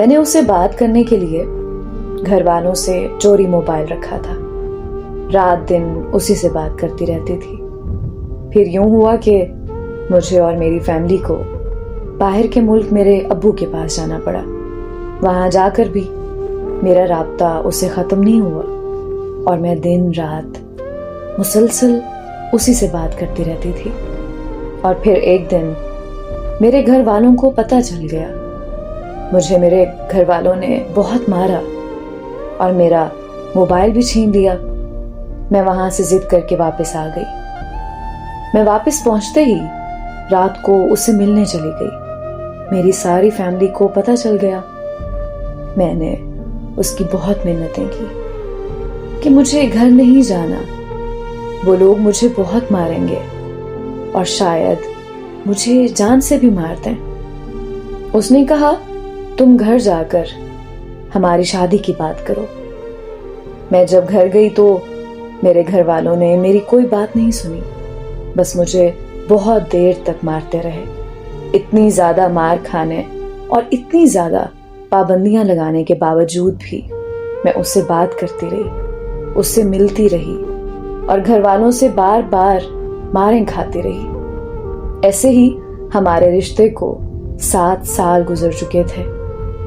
میں نے اسے بات کرنے کے لیے گھر والوں سے چوری موبائل رکھا تھا. رات دن اسی سے بات کرتی رہتی تھی. پھر یوں ہوا کہ مجھے اور میری فیملی کو باہر کے ملک میرے ابو کے پاس جانا پڑا. وہاں جا کر بھی میرا رابطہ اس سے ختم نہیں ہوا اور میں دن رات مسلسل اسی سے بات کرتی رہتی تھی. اور پھر ایک دن میرے گھر والوں کو پتہ چل گیا. مجھے میرے گھر والوں نے بہت مارا اور میرا موبائل بھی چھین لیا. میں وہاں سے ضد کر کے واپس آ گئی. میں واپس پہنچتے ہی رات کو اس سے ملنے چلی گئی. میری ساری فیملی کو پتہ چل گیا. میں نے اس کی بہت منتیں کی کہ مجھے گھر نہیں جانا، وہ لوگ مجھے بہت ماریں گے اور شاید مجھے جان سے بھی مار دیں. اس نے کہا تم گھر جا کر ہماری شادی کی بات کرو. میں جب گھر گئی تو میرے گھر والوں نے میری کوئی بات نہیں سنی، بس مجھے بہت دیر تک مارتے رہے. اتنی زیادہ مار کھانے اور اتنی زیادہ پابندیاں لگانے کے باوجود بھی میں اس سے بات کرتی رہی، اس سے ملتی رہی اور گھر والوں سے بار بار ماریں کھاتی رہی. ایسے ہی ہمارے رشتے کو 7 سال گزر چکے تھے.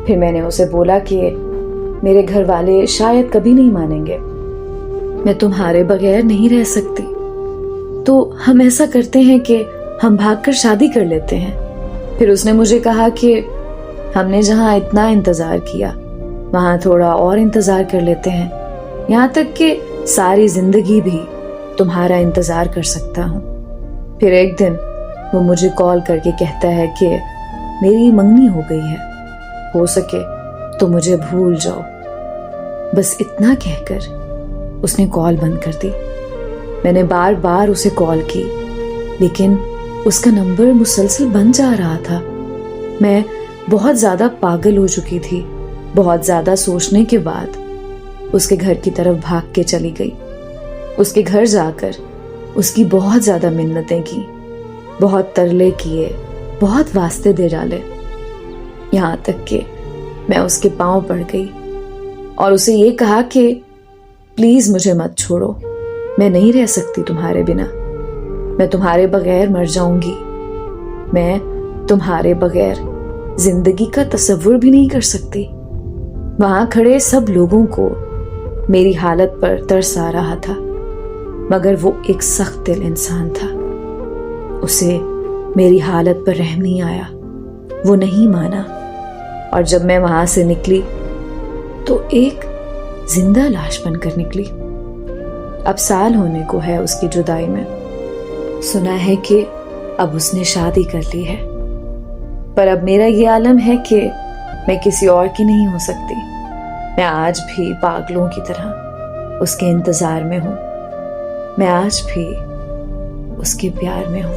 پھر میں نے اسے بولا کہ میرے گھر والے شاید کبھی نہیں مانیں گے، میں تمہارے بغیر نہیں رہ سکتی، تو ہم ایسا کرتے ہیں کہ ہم بھاگ کر شادی کر لیتے ہیں. پھر اس نے مجھے کہا کہ ہم نے جہاں اتنا انتظار کیا وہاں تھوڑا اور انتظار کر لیتے ہیں، یہاں تک کہ ساری زندگی بھی تمہارا انتظار کر سکتا ہوں. پھر ایک دن وہ مجھے کال کر کے کہتا ہے کہ میری منگنی ہو گئی ہے، ہو سکے تو مجھے بھول جاؤ. بس اتنا کہہ کر اس نے کال بند کر دی. میں نے بار بار اسے کال کی لیکن اس کا نمبر مسلسل بند جا رہا تھا. میں بہت زیادہ پاگل ہو چکی تھی. بہت زیادہ سوچنے کے بعد اس کے گھر کی طرف بھاگ کے چلی گئی. اس کے گھر جا کر اس کی بہت زیادہ منتیں کی، بہت ترلے کیے، بہت واسطے دے ڈالے، یہاں تک کہ میں اس کے پاؤں پڑ گئی اور اسے یہ کہا کہ پلیز مجھے مت چھوڑو، میں نہیں رہ سکتی تمہارے بنا، میں تمہارے بغیر مر جاؤں گی، میں تمہارے بغیر زندگی کا تصور بھی نہیں کر سکتی. وہاں کھڑے سب لوگوں کو میری حالت پر ترس آ رہا تھا، مگر وہ ایک سخت دل انسان تھا. اسے میری حالت پر رحم نہیں آیا، وہ نہیں مانا. اور جب میں وہاں سے نکلی تو ایک زندہ لاش بن کر نکلی. اب سال ہونے کو ہے اس کی جدائی میں. سنا ہے کہ اب اس نے شادی کر لی ہے، پر اب میرا یہ عالم ہے کہ میں کسی اور کی نہیں ہو سکتی. میں آج بھی پاگلوں کی طرح اس کے انتظار میں ہوں، میں آج بھی اس کے پیار میں ہوں.